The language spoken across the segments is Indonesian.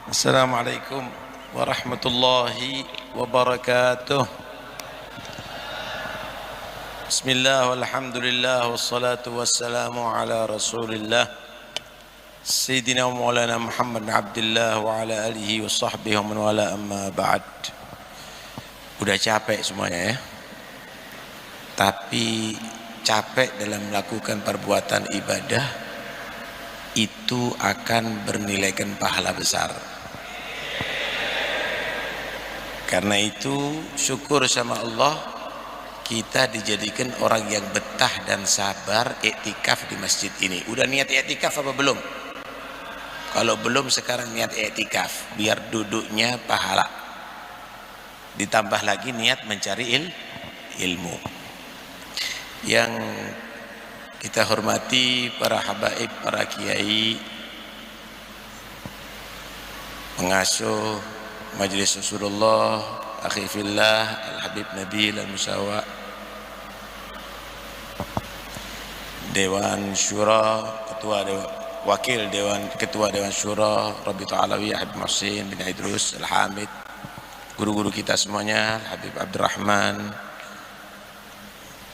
Assalamualaikum warahmatullahi wabarakatuh. Bismillah walhamdulillah wassalatu wassalamu ala rasulillah Sayyidina wa maulana Muhammad bin Abdullah wa ala alihi wa sahbihi wa man wala amma ba'd. Udah capek semuanya ya. Tapi capek dalam melakukan perbuatan ibadah itu akan bernilaikan pahala besar. Karena itu syukur sama Allah kita dijadikan orang yang betah dan sabar iktikaf di masjid ini. Udah niat iktikaf apa belum? Kalau belum sekarang niat iktikaf biar duduknya pahala. Ditambah lagi niat mencari ilmu. Yang kita hormati para habaib, para kiai, pengasuh Majelis Rasulullah, akhi fillah, Al-Habib Nabil Al-Musawa, Dewan Syura, Ketua Dewan Syura, Rabi'ah Alawi, Habib Muhsin bin Idrus Al-Hamid, guru-guru kita semuanya, Habib Abdurrahman,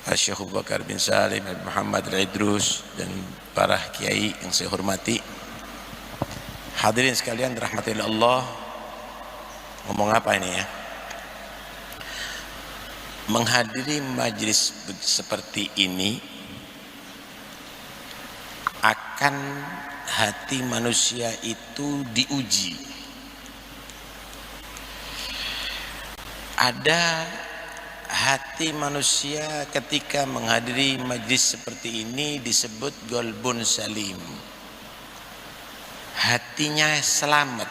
Syekh Abu Bakar bin Salim, Habib Muhammad Al-Idrus, dan para kiai yang saya hormati. Hadirin sekalian dirahmati Allah. Ngomong apa ini ya? Menghadiri majlis seperti ini akan hati manusia itu diuji. Ada hati manusia ketika menghadiri majlis seperti ini disebut golbun salim. Hatinya selamat.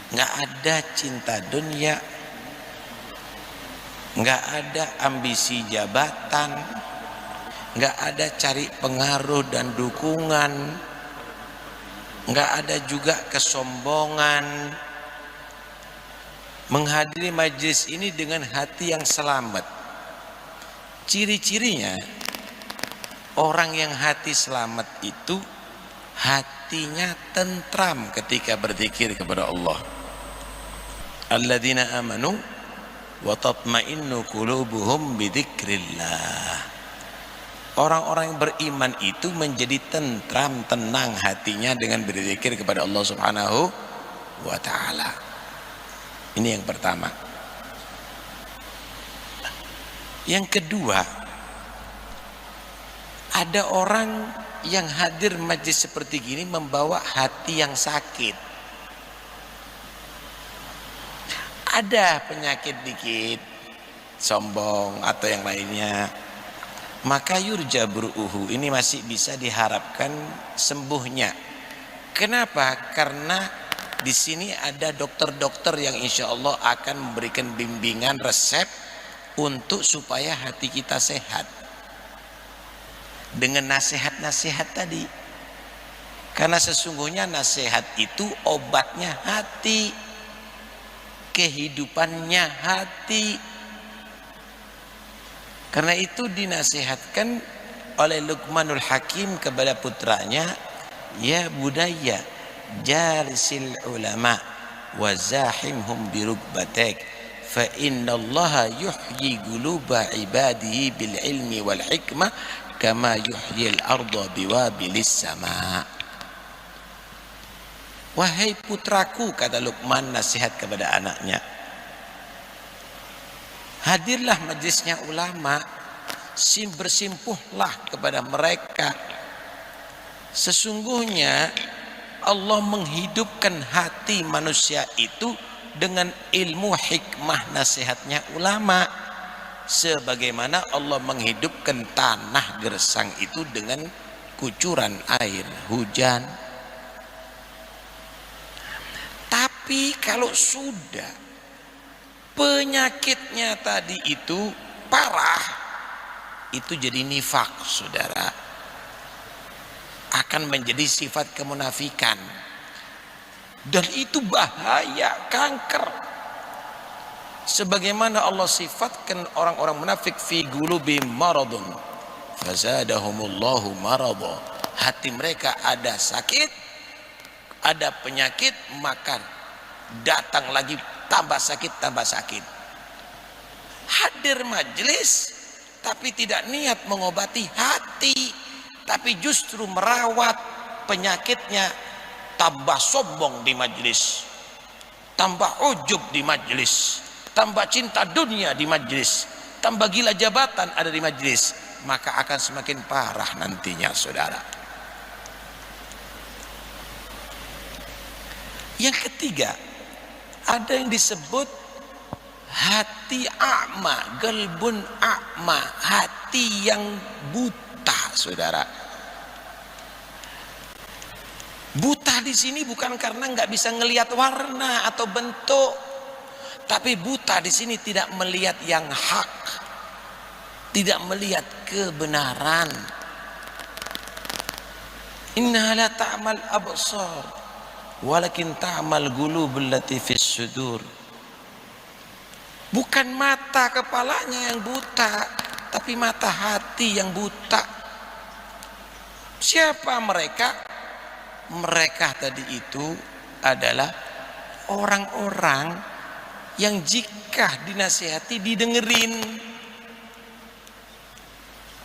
Nggak ada cinta dunia, nggak ada ambisi jabatan, nggak ada cari pengaruh dan dukungan, nggak ada juga kesombongan. Menghadiri majlis ini dengan hati yang selamat. Ciri-cirinya orang yang hati selamat itu hatinya tentram ketika berzikir kepada Allah. Alladzina amanu wa tatma'innu qulubuhum bidzikrillah. Orang-orang yang beriman itu menjadi tentram, tenang hatinya dengan berzikir kepada Allah Subhanahu wa taala. Ini yang pertama. Yang kedua, ada orang yang hadir majlis seperti gini membawa hati yang sakit. Ada penyakit dikit, sombong atau yang lainnya. Maka yurja buruhu, ini masih bisa diharapkan sembuhnya. Kenapa? Karena di sini ada dokter-dokter yang insya Allah akan memberikan bimbingan resep untuk supaya hati kita sehat dengan nasihat-nasihat tadi. Karena sesungguhnya nasihat itu obatnya hati, kehidupannya hati. Karena itu dinasihatkan oleh Luqmanul Hakim kepada putranya, ya budaya jalisil ulama wa zahimhum birukbatek fa innallaha yuhyi quluba ibadihi bil ilmi wal hikmah kama yuhyil arda biwabilis sama. Wahai putraku, kata Luqman nasihat kepada anaknya, hadirlah majlisnya ulama, bersimpuhlah kepada mereka. Sesungguhnya Allah menghidupkan hati manusia itu dengan ilmu hikmah nasihatnya ulama, sebagaimana Allah menghidupkan tanah gersang itu dengan kucuran air hujan. Tapi kalau sudah penyakitnya tadi itu parah, itu jadi nifak, saudara, akan menjadi sifat kemunafikan, dan itu bahaya, kanker. Sebagaimana Allah sifatkan orang-orang munafik, fi qulubihim maradun fazadahumullahu marada, hati mereka ada sakit, ada penyakit, maka datang lagi tambah sakit, tambah sakit. Hadir majelis tapi tidak niat mengobati hati, tapi justru merawat penyakitnya, tambah sombong di majelis, tambah ujub di majelis, tambah cinta dunia di majelis, tambah gila jabatan ada di majelis, maka akan semakin parah nantinya, saudara. Yang ketiga, ada yang disebut hati a'ma, galbun a'ma, hati yang buta, saudara. Buta di sini bukan karena nggak bisa ngelihat warna atau bentuk, tapi buta di sini tidak melihat yang hak, tidak melihat kebenaran. Innaha la ta'mal absar, walakin ta'mal qulubul lati fis sudur. Bukan mata kepalanya yang buta, tapi mata hati yang buta. Siapa mereka? Mereka tadi itu adalah orang-orang yang jika dinasihati didengerin,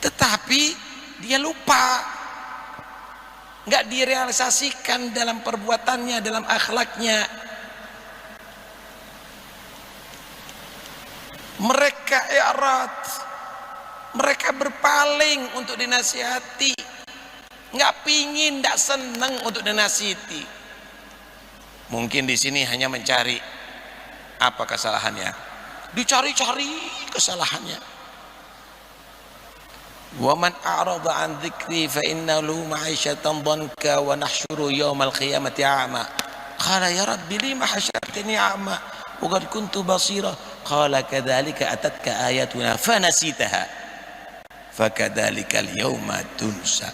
tetapi dia lupa, nggak direalisasikan dalam perbuatannya, dalam akhlaknya. Mereka i'rad, mereka berpaling untuk dinasihati, nggak pingin, nggak seneng untuk dinasihati. Mungkin di sini hanya mencari apa kesalahannya, dicari-cari kesalahannya. Wa man a'rada an dzikri fa inna lahu ma'isyatan dhanka wa nahsyuru yaumal qiyamati a'ma. Qala ya rabbi lima hasyartani a'ma wa qad kuntu basira. Qala kadzalika atatka ayatuna fanasitaha fakadzalika al-yauma tunsa.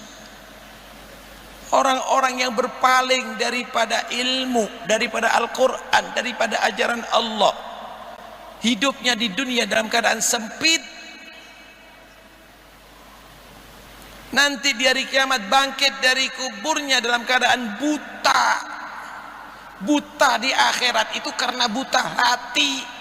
Orang-orang yang berpaling daripada ilmu, daripada Al-Quran, daripada ajaran Allah, hidupnya di dunia dalam keadaan sempit, nanti di hari kiamat bangkit dari kuburnya dalam keadaan buta. Buta di akhirat itu karena buta hati.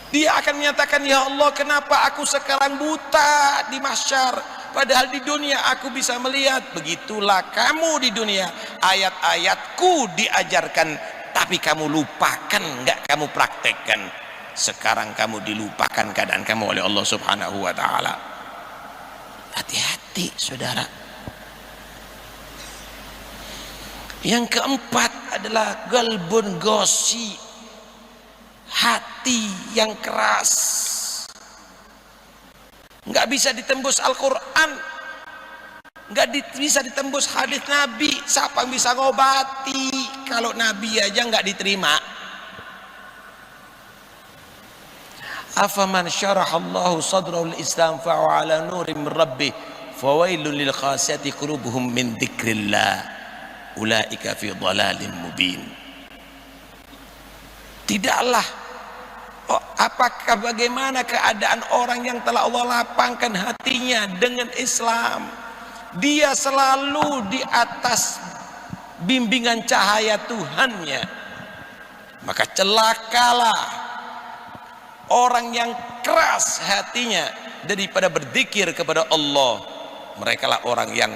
Dia akan menyatakan, ya Allah, kenapa aku sekarang buta di mahsyar, padahal di dunia aku bisa melihat. Begitulah kamu di dunia, ayat-ayatku diajarkan tapi kamu lupakan, enggak kamu praktekkan. Sekarang kamu dilupakan keadaan kamu oleh Allah Subhanahu wa taala. Hati-hati, saudara. Yang keempat adalah galbun gosi, hati yang keras, nggak bisa ditembus Al-Quran, nggak bisa ditembus hadis Nabi. Siapa yang bisa ngobati kalau Nabi aja nggak diterima? Afaman syarahallahu sadrahu al-islam fa ala nurim min rabbih fawailun lil qasiyati qulubuhum min dzikrillah ulaika fi dhalalin mubin. Tidaklah, apakah bagaimana keadaan orang yang telah Allah lapangkan hatinya dengan Islam, dia selalu di atas bimbingan cahaya Tuhannya, maka celakalah orang yang keras hatinya daripada berzikir kepada Allah. Mereka lah orang yang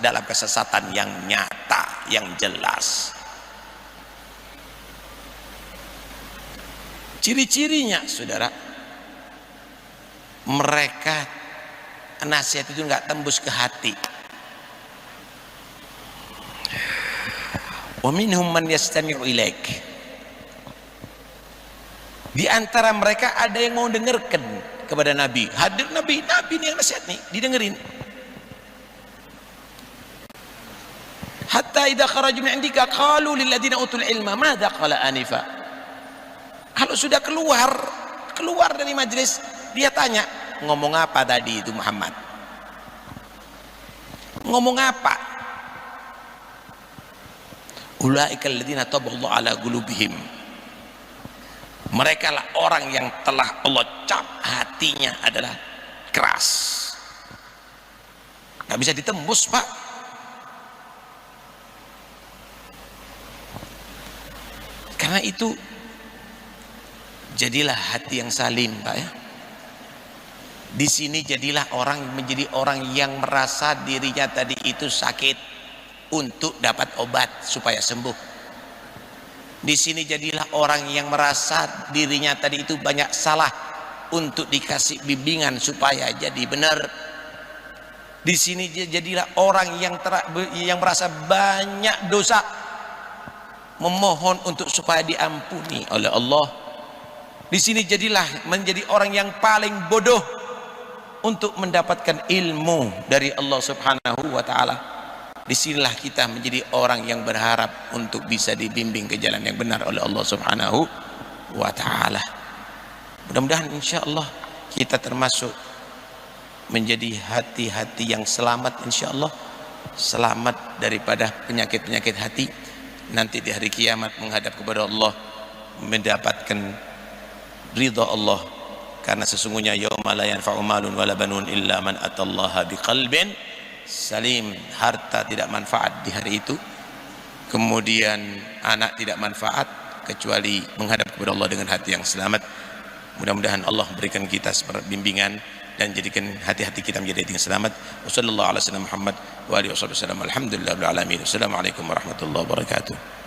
dalam kesesatan yang nyata, yang jelas. Ciri-cirinya, saudara, mereka nasihat itu nggak tembus ke hati. Wa minhum man yastami'u ilaik. Di antara mereka ada yang mau dengarkan kepada Nabi. Hadir Nabi nih yang nasihat nih, didengerin. Hatta idza kharaju min indika qalu lil ladina utul ilma madza qala anifa. Kalau sudah keluar dari majelis, dia tanya, ngomong apa tadi itu Muhammad? Ngomong apa? Ulaikal ladzina taballahu ala qulubihim. Mereka lah orang yang telah Allah cap hatinya adalah keras. nggak bisa ditembus Pak. Karena itu jadilah hati yang salim Pak ya. Di sini jadilah menjadi orang yang merasa dirinya tadi itu sakit untuk dapat obat supaya sembuh. Di sini jadilah orang yang merasa dirinya tadi itu banyak salah untuk dikasih bimbingan supaya jadi benar. Di sini jadilah orang yang merasa banyak dosa, memohon untuk supaya diampuni oleh Allah. Di sini jadilah menjadi orang yang paling bodoh untuk mendapatkan ilmu dari Allah Subhanahu wa taala. Disinilah kita menjadi orang yang berharap untuk bisa dibimbing ke jalan yang benar oleh Allah Subhanahu wa taala. Mudah-mudahan insyaallah kita termasuk menjadi hati-hati yang selamat, insyaallah selamat daripada penyakit-penyakit hati. Nanti di hari kiamat menghadap kepada Allah mendapatkan ridha Allah, karena sesungguhnya yauma la yanfa'u malun wala banun illa man atallaha biqalbin salim. Harta tidak manfaat di hari itu, kemudian anak tidak manfaat kecuali menghadap kepada Allah dengan hati yang selamat. Mudah-mudahan Allah berikan kita bimbingan dan jadikan hati-hati kita menjadi hati yang selamat. Wassallallahu ala sayyidina Muhammad wa alihi wasallam. Alhamdulillahirabbil alamin. Assalamualaikum warahmatullahi wabarakatuh.